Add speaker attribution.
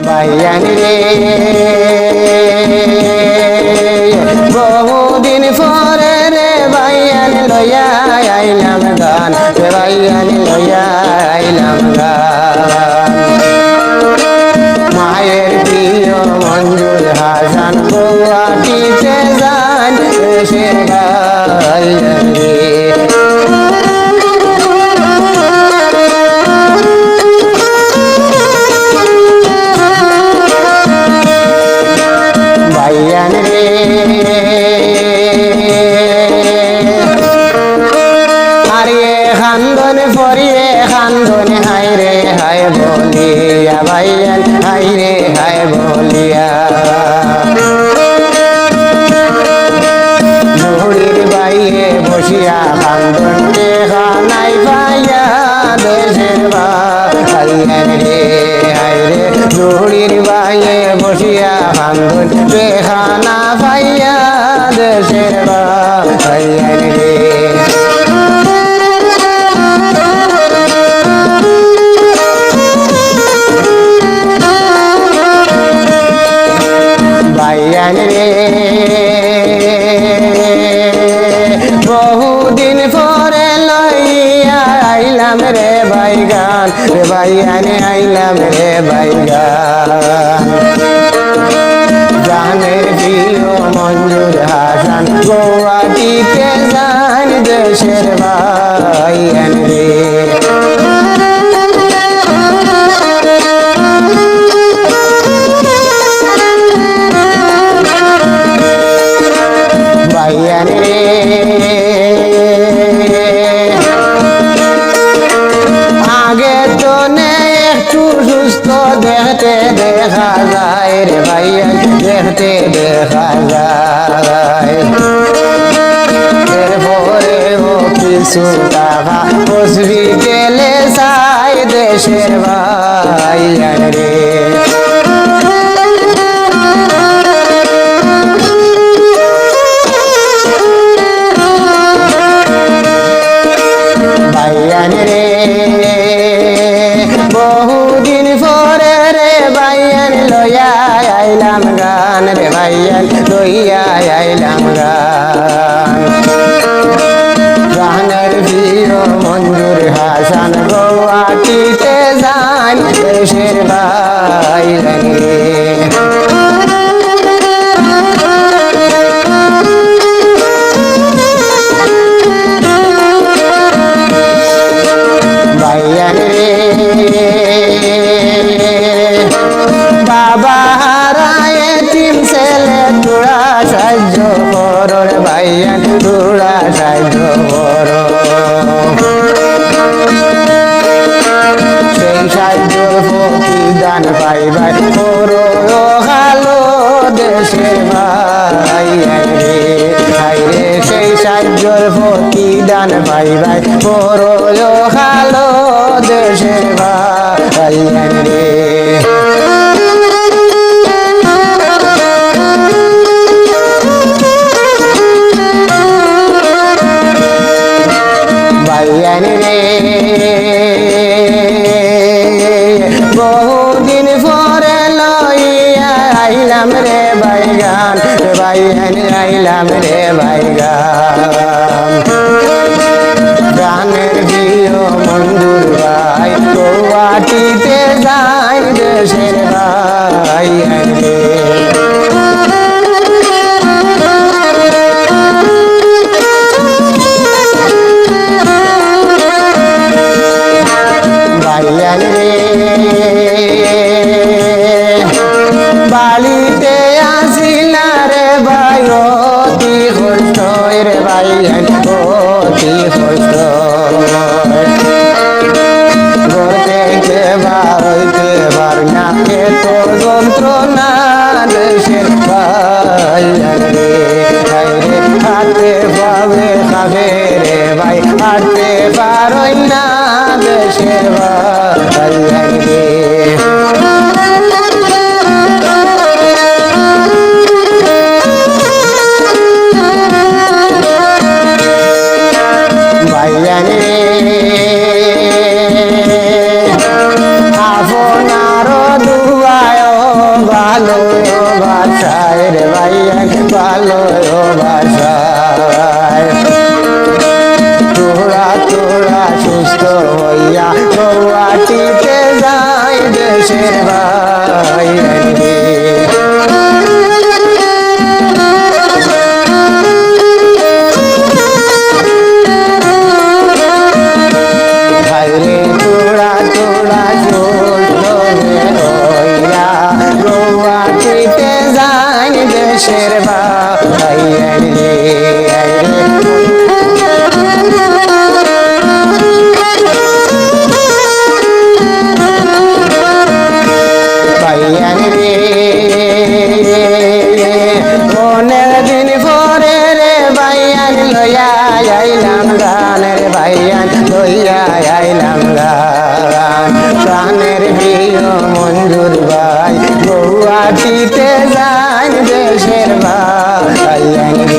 Speaker 1: ভাইয়ান রে বহুদিন পরে রে ভাইয়ান লইয়া আইলাম গান রে ভাইয়ান লইয়া আইলাম গান মায়ের প্রিয় মঞ্জুর হাসান গুয়াহাটিতে যান দেশের ভাইয়ান রে ভাইয়ান রে আরে খান্দন পরিয়ে খান্দন হায় রে হায় বলিয়া ভাইয়ান হায় রে হায় বলিয়া ঝুড়ির বাইয়ে বসিয়া খান্দন দেখা নাই পাইয়া দেশের ভাইয়ান রে হায় রে ঝুড়ির বাইয়ে বসিয়া খান্দন দেখা না পাইয়া দেশের ভাইয়ান রে ভাইয়ান রে বহুদিন পরে লইয়া আইলাম রে ভাইগান রে ভাইয়ান আইলাম রে ভাইগান জানের প্রিয় মঞ্জুর হাসান গুয়াহাটিতে যান দেশের ভাইয়ান রে ভাইয়ান রে আগে তো একটু সুস্থ দেখতে দেখা যায় রে ভাইয়ান দেখতে দেখা যায় এরপরে ও কিছু টাকা হসপিটালে চাই দেশের ভাইয়ান রে ভাইয়ান রে বহুদিন পরে রে ভাইয়ান লইয়া আইলাম গান রে ভাইয়ান লইয়া আইলাম গান গানের প্রিয় মঞ্জুর হাসান গুয়াহাটিতে যান দেশের ভাইয়ান রে ভাইয়ান রে বাবা হারায় তিন ছেলে তোরা সাহায্য কর রে ভাইয়ান তোরা সাহায্য কর সেই সাহায্যর প্রতিদান পাইবাই করো ভালো দেশের ভাইয়ান রে হায় রে সেই সাহায্যর প্রতিদান পাইবাই করো ভালো দেশের ভাইয়ান রে ভাইয়ান রে বহুদিন পরে লইয়া আইলাম রে ভাইগান রে ভাইয়ান আইলাম রে ভাইগান গানের প্রিয় মঞ্জুর ভাই গুয়াহাটিতে যাই দেশের ভাইয়ান রে ভাইয়ান রে বাড়িতে আসিলা রে ভাই অতি কষ্ট রে ভাইয়ান অতি কষ্ট ঘর থেকে বার হইতে পার না এত যন্ত্রণা দেশের ভাইয়ান রে হাতে পাবে খাবে রে ভাই হাতে পারই না দেশের ভাইয়ান রে ভাইয়ান রে আপনার দুয়ায় বাসায় রে ভাইয়ান ভালো বাসায় তোরা তোরা সুস্থ হইয়া গৌহাটিতে যায় দেশের ভাইয়ান রে ভাইরে তোরা তোরা সুস্থ হইয়া গৌহাটিতে যায় দেশের ভাইয়ান রে ভাইয়ান রে মনের দিন পরে রে ভাইয়ান লইয়া আইলাম গান রে ভাইয়ান লইয়া আইলাম গান প্রাণের প্রিয় মঞ্জুর ভাই গৌহাটিতে যান দেশের ভাইয়ান রে